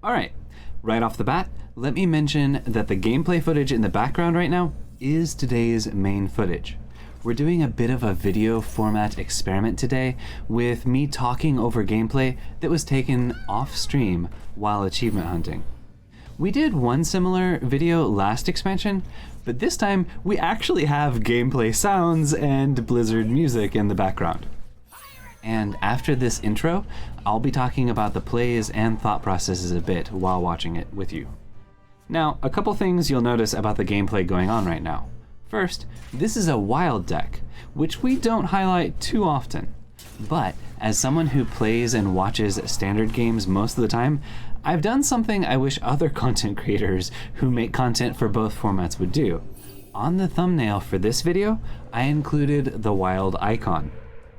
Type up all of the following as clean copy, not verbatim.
Alright, right off the bat, let me mention that the gameplay footage in the background right now is today's main footage. We're doing a bit of a video format experiment today with me talking over gameplay that was taken off stream while achievement hunting. We did one similar video last expansion, but this time we actually have gameplay sounds and Blizzard music in the background. And after this intro, I'll be talking about the plays and thought processes a bit while watching it with you. Now, a couple things you'll notice about the gameplay going on right now. First, this is a wild deck, which we don't highlight too often. But as someone who plays and watches standard games most of the time, I've done something I wish other content creators who make content for both formats would do. On the thumbnail for this video, I included the wild icon.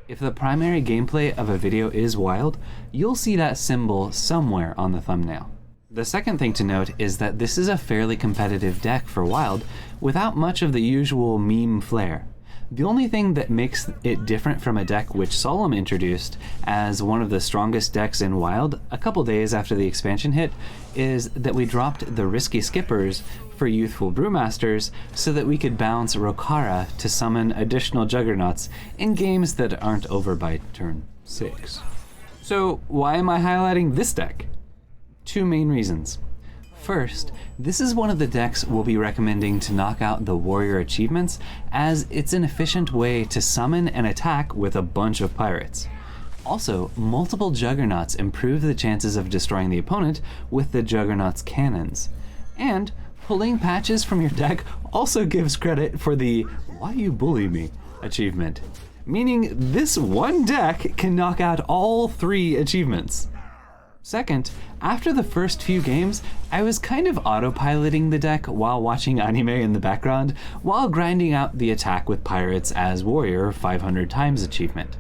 If the primary gameplay of a video is wild, you'll see that symbol somewhere on the thumbnail. The second thing to note is that this is a fairly competitive deck for wild without much of the usual meme flair. The only thing that makes it different from a deck which Solemn introduced as one of the strongest decks in wild a couple days after the expansion hit is that we dropped the risky skippers for youthful brewmasters so that we could bounce Rokara to summon additional Juggernauts in games that aren't over by turn 6. So why am I highlighting this deck? Two main reasons. First, this is one of the decks we'll be recommending to knock out the warrior achievements, as it's an efficient way to summon and attack with a bunch of pirates. Also, multiple Juggernauts improve the chances of destroying the opponent with the Juggernauts cannons. And pulling patches from your deck also gives credit for the "Why You Bully Me" achievement, meaning this one deck can knock out all 3 achievements. Second, after the first few games, I was kind of autopiloting the deck while watching anime in the background, while grinding out the attack with pirates as warrior 500 times achievement.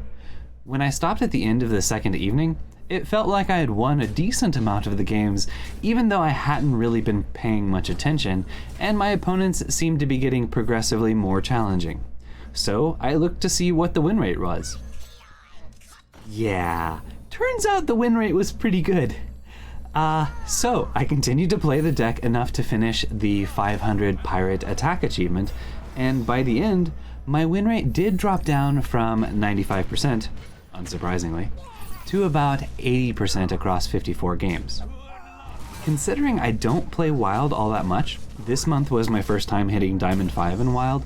When I stopped at the end of the second evening, it felt like I had won a decent amount of the games, even though I hadn't really been paying much attention, and my opponents seemed to be getting progressively more challenging. So I looked to see what the win rate was. Yeah. Turns out the win rate was pretty good. So I continued to play the deck enough to finish the 500 pirate attack achievement, and by the end, my win rate did drop down from 95%, unsurprisingly, to about 80% across 54 games. Considering I don't play Wild all that much, this month was my first time hitting Diamond 5 in Wild,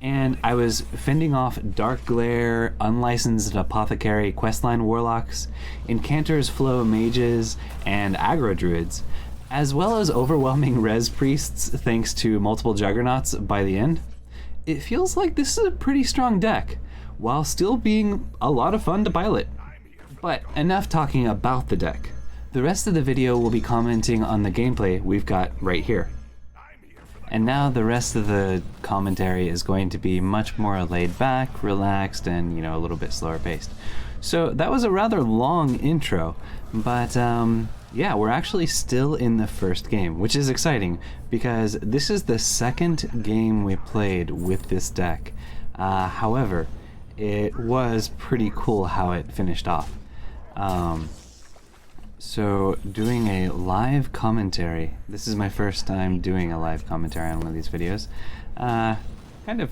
and I was fending off Dark Glare, Unlicensed Apothecary Questline Warlocks, Incanter's Flow Mages, and Aggro Druids, as well as overwhelming Res Priests thanks to multiple Juggernauts by the end. It feels like this is a pretty strong deck, while still being a lot of fun to pilot. But enough talking about the deck. The rest of the video will be commenting on the gameplay we've got right here. And now the rest of the commentary is going to be much more laid back, relaxed, and, a little bit slower paced. So that was a rather long intro, but yeah, we're actually still in the first game, which is exciting because this is the second game we played with this deck. However, it was pretty cool how it finished off. So doing a live commentary, this is my first time doing a live commentary on one of these videos. Kind of,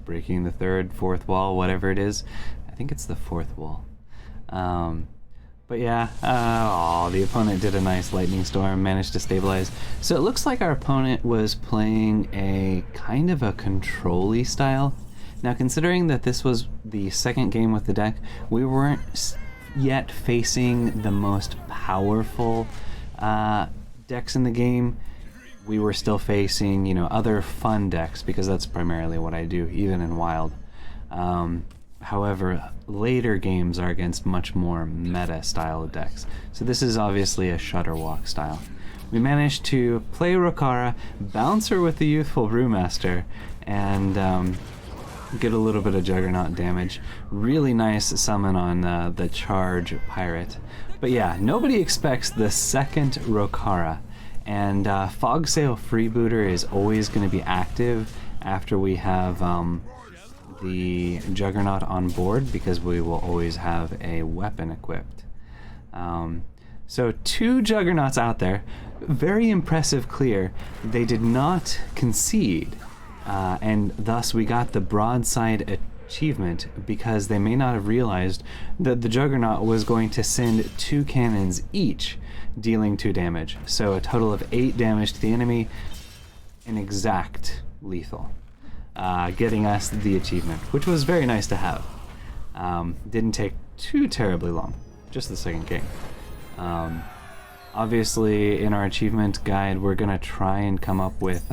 breaking the third, fourth wall, whatever it is. I think it's the fourth wall. But yeah, the opponent did a nice lightning storm, managed to stabilize. So it looks like our opponent was playing a kind of a control-y style. Now considering that this was the second game with the deck, we weren't yet facing the most powerful decks in the game. We were still facing, other fun decks because that's primarily what I do, even in Wild. However, later games are against much more meta style of decks. So this is obviously a Shutterwalk style. We managed to play Rokara, bounce her with the Youthful Brewmaster, and get a little bit of Juggernaut damage. Really nice summon on the Charge Pirate. But yeah, nobody expects the second Rokara. And Fogsail Freebooter is always going to be active after we have the Juggernaut on board, because we will always have a weapon equipped. So 2 Juggernauts out there, very impressive clear. They did not concede, and thus we got the broadside achievement because they may not have realized that the Juggernaut was going to send 2 cannons each, dealing 2 damage. So a total of 8 damage to the enemy, an exact lethal, getting us the achievement, which was very nice to have. Didn't take too terribly long, just the second game. Obviously, in our achievement guide, we're going to try and come up with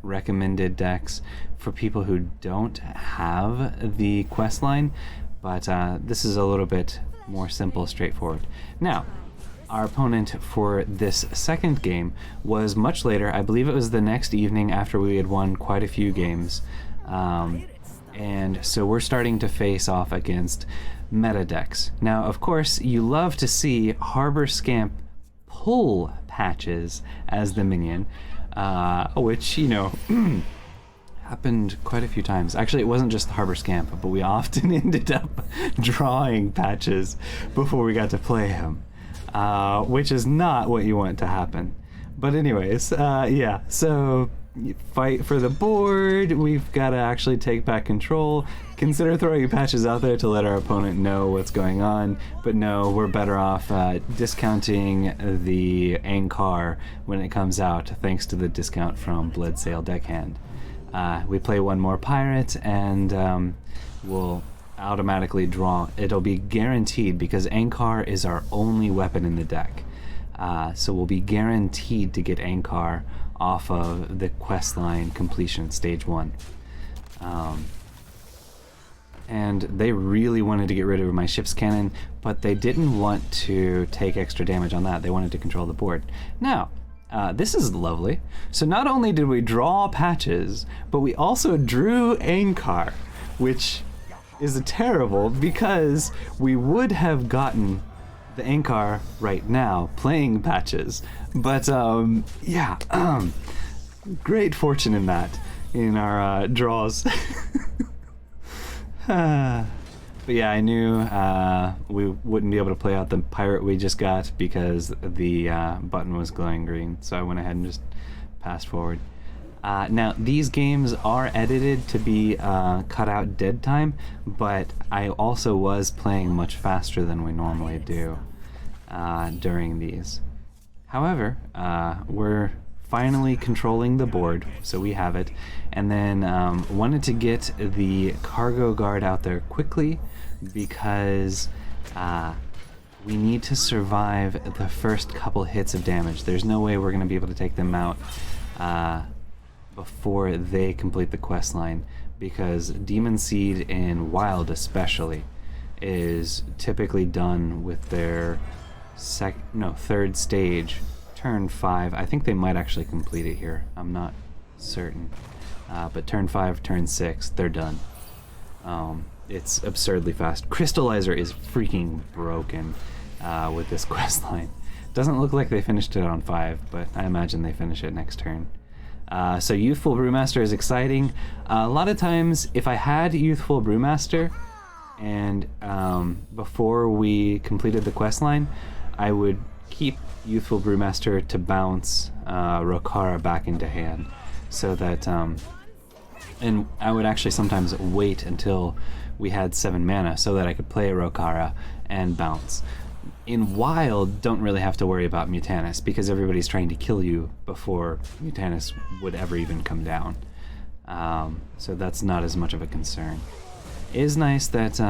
recommended decks for people who don't have the quest line, but this is a little bit more simple, straightforward. Now, our opponent for this second game was much later. I believe it was the next evening after we had won quite a few games. And so we're starting to face off against meta decks. Now, of course, you love to see Harbor Scamp pull Patches as the minion, which, you know, happened quite a few times. Actually, it wasn't just the Harbor Scamp, but we often ended up drawing Patches before we got to play him, which is not what you want to happen. But anyways, yeah, so fight for the board. We've got to actually take back control. Consider throwing Patches out there to let our opponent know what's going on, but no, we're better off discounting the Ankar when it comes out, thanks to the discount from Bloodsail Deckhand. We play 1 more pirate, and we'll automatically draw. It'll be guaranteed because Ankar is our only weapon in the deck. So we'll be guaranteed to get Ankar off of the questline completion, stage 1. And they really wanted to get rid of my ship's cannon, but they didn't want to take extra damage on that. They wanted to control the board. Now, this is lovely. So not only did we draw Patches, but we also drew Ankar, which is terrible because we would have gotten the Ankar right now playing Patches. But yeah, great fortune in that, in our draws. But yeah, I knew we wouldn't be able to play out the pirate we just got because the button was glowing green, so I went ahead and just passed forward. Now, these games are edited to be cut out dead time, but I also was playing much faster than we normally do during these. However, we're finally controlling the board, so we have it, and then wanted to get the cargo guard out there quickly because we need to survive the first couple hits of damage. There's no way we're going to be able to take them out before they complete the quest line, because Demon Seed and Wild especially is typically done with their third stage, turn 5. I think they might actually complete it here. I'm not certain. But turn 5, turn 6, they're done. It's absurdly fast. Crystallizer is freaking broken with this quest line. Doesn't look like they finished it on 5, but I imagine they finish it next turn. So Youthful Brewmaster is exciting. A lot of times, if I had Youthful Brewmaster, and before we completed the quest line, I would keep Youthful Brewmaster to bounce Rokara back into hand, so that, and I would actually sometimes wait until we had 7 mana so that I could play Rokara and bounce. In Wild, don't really have to worry about Mutanus because everybody's trying to kill you before Mutanus would ever even come down. So that's not as much of a concern. It is nice that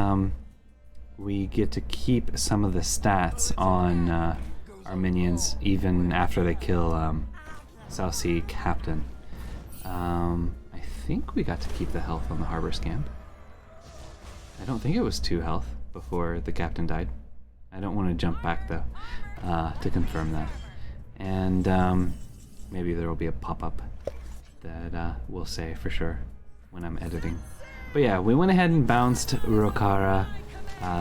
we get to keep some of the stats on our minions even after they kill South Sea Captain. I think we got to keep the health on the Harbor Scamp. I don't think it was 2 health before the captain died. I don't want to jump back though to confirm that. And maybe there will be a pop-up that we'll say for sure when I'm editing. But yeah, we went ahead and bounced Rokara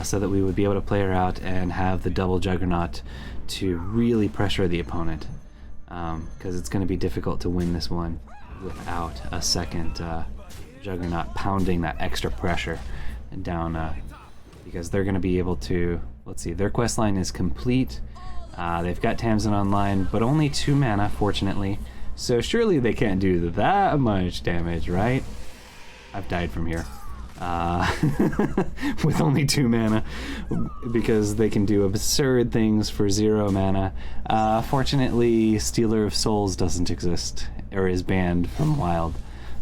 so that we would be able to play her out and have the double Juggernaut to really pressure the opponent, because it's going to be difficult to win this one without a second Juggernaut pounding that extra pressure down, because they're going to be able to, let's see, their quest line is complete. They've got Tamsin online, but only 2 mana, fortunately. So surely they can't do that much damage, right? I've died from here. With only 2 mana, because they can do absurd things for 0 mana. Fortunately, Stealer of Souls doesn't exist, or is banned from Wild,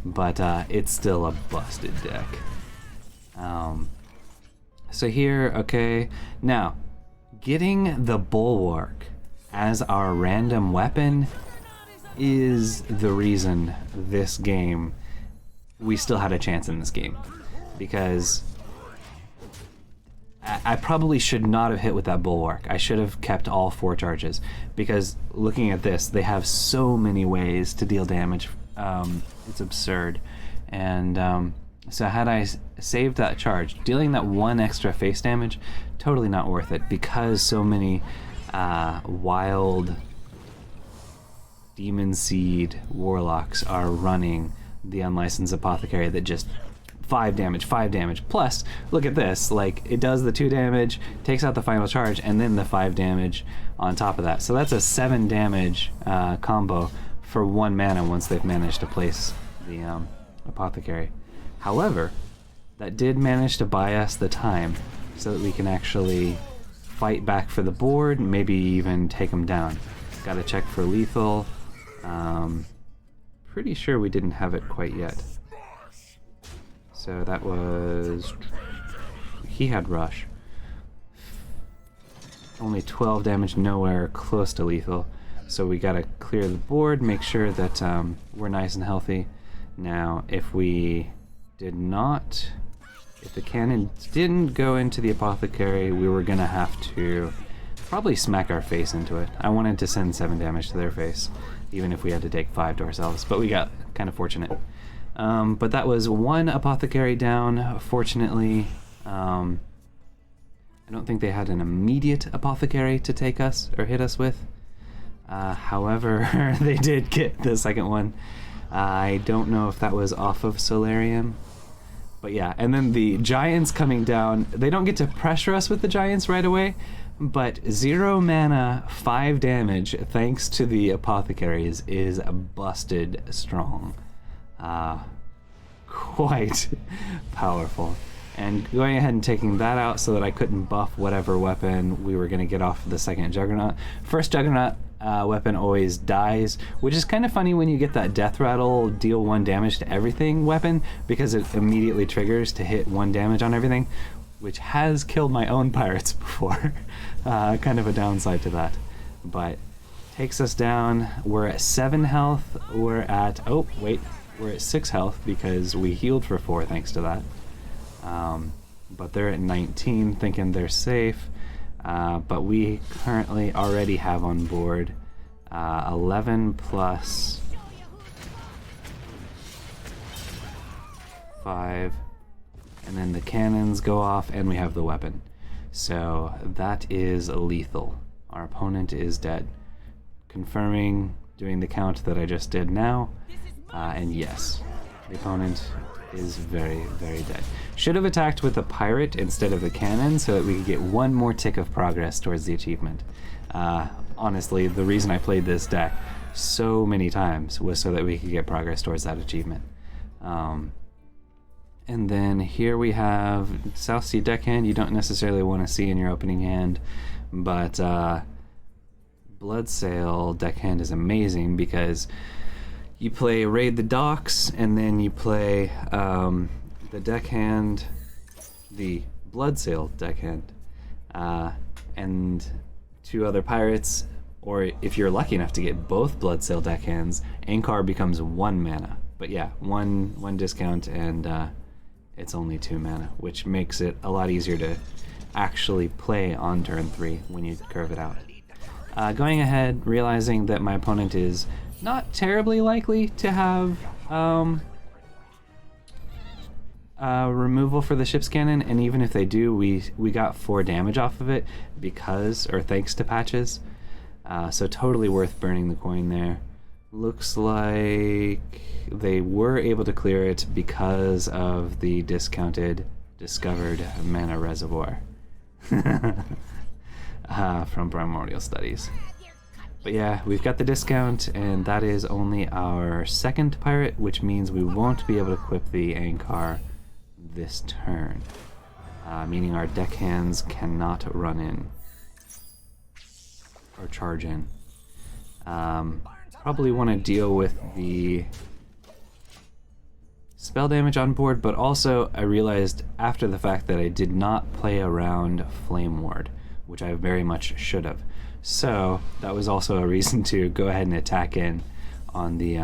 but it's still a busted deck. So here, okay, now, getting the Bulwark as our random weapon is the reason this game, we still had a chance in this game. Because I probably should not have hit with that Bulwark. I should have kept all 4 charges, because looking at this, they have so many ways to deal damage. It's absurd. And so had I saved that charge, dealing that 1 extra face damage, totally not worth it, because so many wild Demon Seed Warlocks are running the Unlicensed Apothecary that just 5 damage, plus, look at this, like, it does the 2 damage, takes out the final charge, and then the 5 damage on top of that. So that's a 7 damage combo for 1 mana once they've managed to place the Apothecary. However, that did manage to buy us the time so that we can actually fight back for the board, maybe even take them down. Gotta check for lethal. Pretty sure we didn't have it quite yet. So that was... he had Rush. Only 12 damage, nowhere close to lethal. So we gotta clear the board, make sure that we're nice and healthy. Now, if we did not... if the cannon didn't go into the Apothecary, we were gonna have to probably smack our face into it. I wanted to send 7 damage to their face, even if we had to take 5 to ourselves, but we got kind of fortunate. But that was 1 Apothecary down, fortunately. I don't think they had an immediate Apothecary to take us, or hit us with. However, they did get the second one. I don't know if that was off of Solarium. But yeah, and then the Giants coming down, they don't get to pressure us with the Giants right away, but 0 mana, 5 damage, thanks to the Apothecaries, is busted strong. Quite powerful. And going ahead and taking that out so that I couldn't buff whatever weapon we were going to get off the second Juggernaut. First Juggernaut weapon always dies, which is kind of funny when you get that Death Rattle deal 1 damage to everything weapon, because it immediately triggers to hit 1 damage on everything, which has killed my own pirates before. Kind of a downside to that. But takes us down. We're at 7 health. We're at... oh, wait. We're at 6 health because we healed for 4 thanks to that. But they're at 19, thinking they're safe. But we currently already have on board 11 plus 5. And then the cannons go off and we have the weapon. So that is lethal. Our opponent is dead. Confirming, doing the count that I just did now. And yes, the opponent is very, very dead. Should have attacked with a pirate instead of the cannon so that we could get 1 more tick of progress towards the achievement. Honestly, the reason I played this deck so many times was so that we could get progress towards that achievement. And then here we have South Sea deckhand. You don't necessarily want to see in your opening hand, but Bloodsail deckhand is amazing because you play Raid the Docks, and then you play the deckhand, the Bloodsail deckhand, and 2 other pirates, or if you're lucky enough to get both Bloodsail deckhands, Ankar becomes 1 mana. But yeah, one discount, and it's only 2 mana, which makes it a lot easier to actually play on turn 3 when you curve it out. Going ahead, realizing that my opponent is not terribly likely to have removal for the ship's cannon, and even if they do, we got 4 damage off of it because, or thanks to patches. So totally worth burning the coin there. Looks like they were able to clear it because of the discounted discovered mana reservoir. from Primordial Studies. But yeah, we've got the discount, and that is only our second pirate, which means we won't be able to equip the Ankar this turn, meaning our deckhands cannot run in or charge in. Probably want to deal with the spell damage on board, but also I realized after the fact that I did not play around Flame Ward, which I very much should have. So that was also a reason to go ahead and attack in on the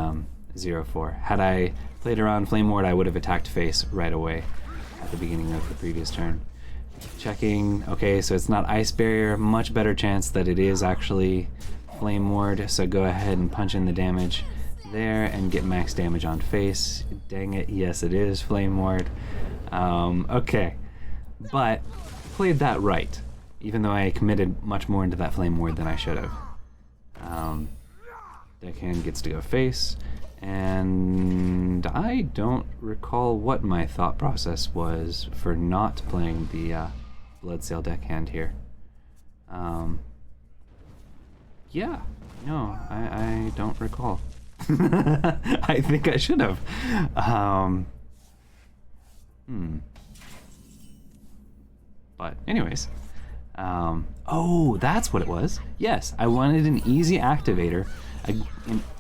0-4. Had I played around Flame Ward, I would have attacked face right away at the beginning of the previous turn. Checking, okay, so it's not Ice Barrier, much better chance that it is actually Flame Ward, so go ahead and punch in the damage there and get max damage on face. Dang it, yes it is Flame Ward. Okay, but played that right, even though I committed much more into that Flame Ward than I should have. Deckhand gets to go face, and I don't recall what my thought process was for not playing the Bloodsail Deckhand here. Yeah, no, I don't recall. I think I should have. But anyways, oh, that's what it was. Yes, I wanted an easy activator,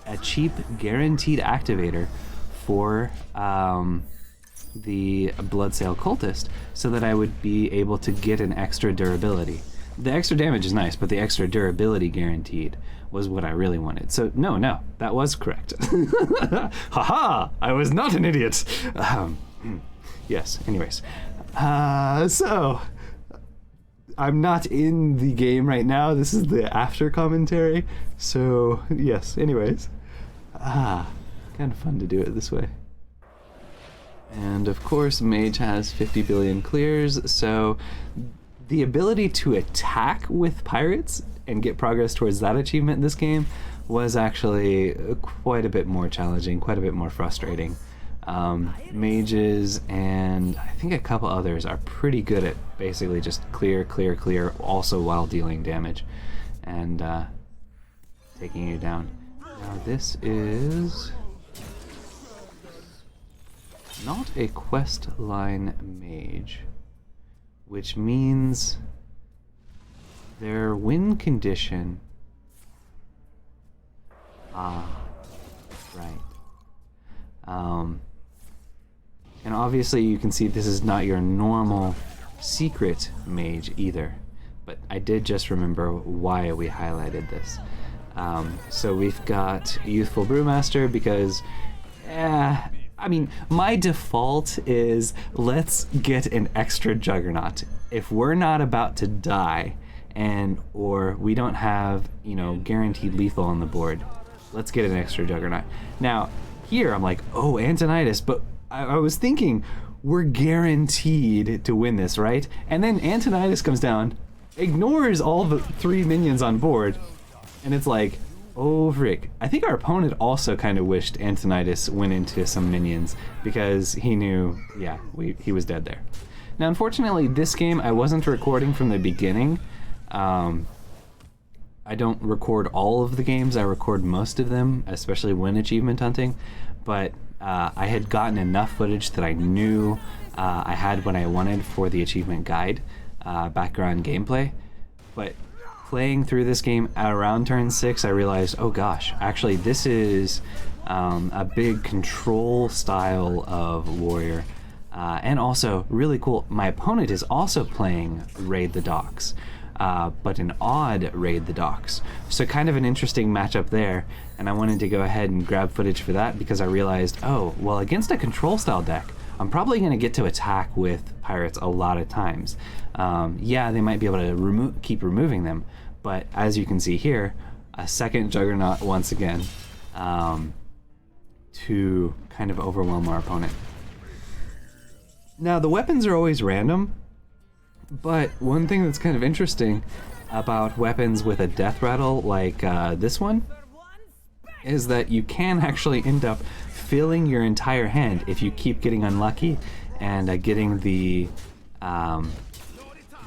a cheap guaranteed activator for the Bloodsail Cultist, so that I would be able to get an extra durability. The extra damage is nice, but the extra durability guaranteed was what I really wanted. So no, that was correct. Haha! I was not an idiot. Yes. Anyways, so I'm not in the game right now. This is the after commentary. So yes. Anyways, kind of fun to do it this way. And of course, Mage has 50 billion clears, so the ability to attack with pirates and get progress towards that achievement in this game was actually quite a bit more challenging, quite a bit more frustrating. Mages and I think a couple others are pretty good at basically just clear, also while dealing damage and taking you down. Now this is not a Questline Mage, which means their win condition. Right. And obviously you can see this is not your normal secret mage either, but I did just remember why we highlighted this. So we've got Youthful Brewmaster because, I mean, my default is let's get an extra Juggernaut. If we're not about to die or we don't have, guaranteed lethal on the board, let's get an extra Juggernaut. Now, here I'm like, oh, Antonidas, but I was thinking we're guaranteed to win this, right? And then Antonidas comes down, ignores all the 3 minions on board, and it's like, oh, frick. I think our opponent also kind of wished Antonidas went into some minions because he knew, yeah, he was dead there. Now, unfortunately, this game I wasn't recording from the beginning. I don't record all of the games. I record most of them, especially when achievement hunting. But I had gotten enough footage that I knew I had what I wanted for the achievement guide, background gameplay. But playing through this game at around turn 6, I realized, oh gosh, actually this is a big control style of warrior. And also, really cool, my opponent is also playing Raid the Docks, but an odd Raid the Docks. So kind of an interesting matchup there, and I wanted to go ahead and grab footage for that because I realized, oh, well, against a control style deck, I'm probably going to get to attack with pirates a lot of times. Yeah, they might be able to keep removing them, but as you can see here, a second Juggernaut once again to kind of overwhelm our opponent. Now, the weapons are always random, but one thing that's kind of interesting about weapons with a death rattle like this one is that you can actually end up filling your entire hand if you keep getting unlucky and getting the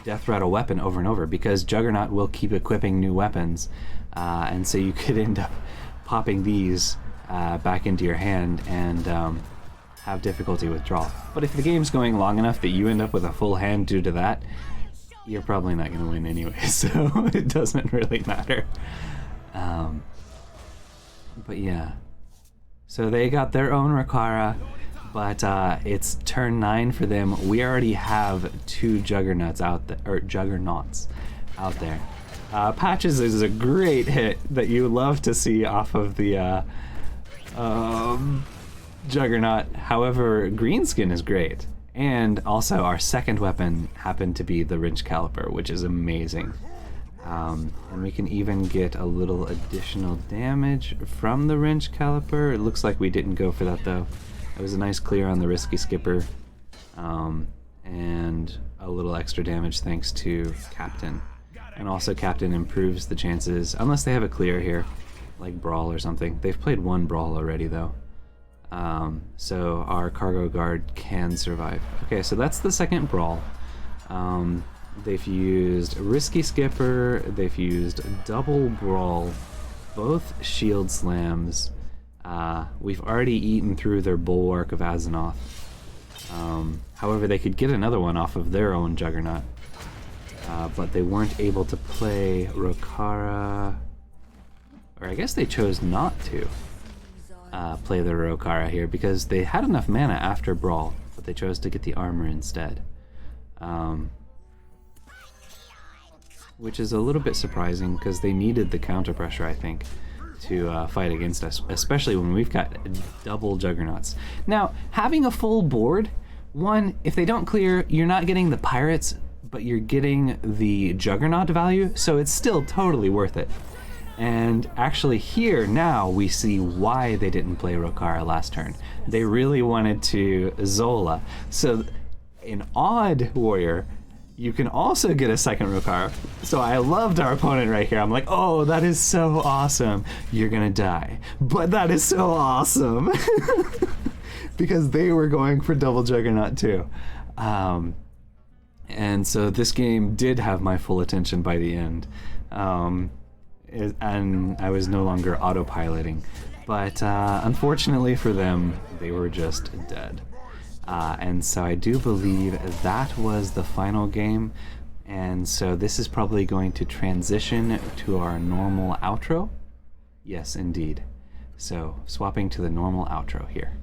death rattle weapon over and over, because Juggernaut will keep equipping new weapons, and so you could end up popping these back into your hand and have difficulty withdrawal. But if the game's going long enough that you end up with a full hand due to that, you're probably not going to win anyway, so it doesn't really matter. But yeah, so they got their own Rakara, but it's turn 9 for them. We already have 2 Juggernauts out there, or Juggernauts out there. Patches is a great hit that you love to see off of the Juggernaut. However, Greenskin is great. And also our second weapon happened to be the Wrench Caliper, which is amazing. And we can even get a little additional damage from the Wrench Caliper. It looks like we didn't go for that though. It was a nice clear on the Risky Skipper. And a little extra damage thanks to Captain. And also Captain improves the chances, unless they have a clear here, like Brawl or something. They've played 1 Brawl already though. So our Cargo Guard can survive. Okay, so that's the second Brawl. They've used Risky Skipper, they've used Double Brawl, both Shield Slams. We've already eaten through their Bulwark of Azzinoth. However, they could get another one off of their own Juggernaut. But they weren't able to play Rokara, or I guess they chose not to play the Rokara here because they had enough mana after Brawl, but they chose to get the armor instead. Which is a little bit surprising because they needed the counter pressure, I think, to fight against us, especially when we've got double Juggernauts. Now, having a full board, one, if they don't clear, you're not getting the pirates, but you're getting the Juggernaut value, so it's still totally worth it. And actually here now we see why they didn't play Rokara last turn. They really wanted to Zola. So in Odd Warrior, you can also get a second Rokara. So I loved our opponent right here. I'm like, oh, that is so awesome. You're gonna die. But that is so awesome. Because they were going for double Juggernaut too. And so this game did have my full attention by the end. And I was no longer autopiloting. But unfortunately for them, they were just dead. And so I do believe that was the final game. And so this is probably going to transition to our normal outro. Yes, indeed. So swapping to the normal outro here.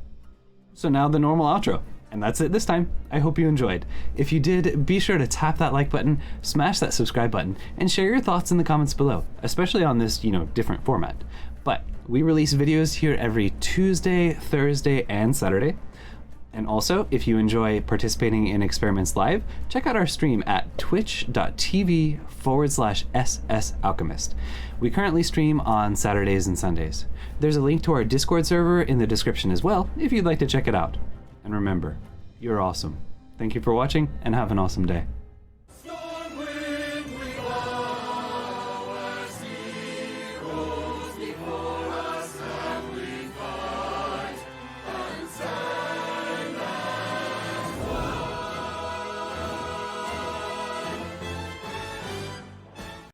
So now the normal outro. And that's it this time. I hope you enjoyed. If you did, be sure to tap that like button, smash that subscribe button, and share your thoughts in the comments below, especially on this, different format. But we release videos here every Tuesday, Thursday, and Saturday. And also, if you enjoy participating in Experiments Live, check out our stream at twitch.tv/SSAlchemist. We currently stream on Saturdays and Sundays. There's a link to our Discord server in the description as well, if you'd like to check it out. And remember, you're awesome. Thank you for watching, and have an awesome day.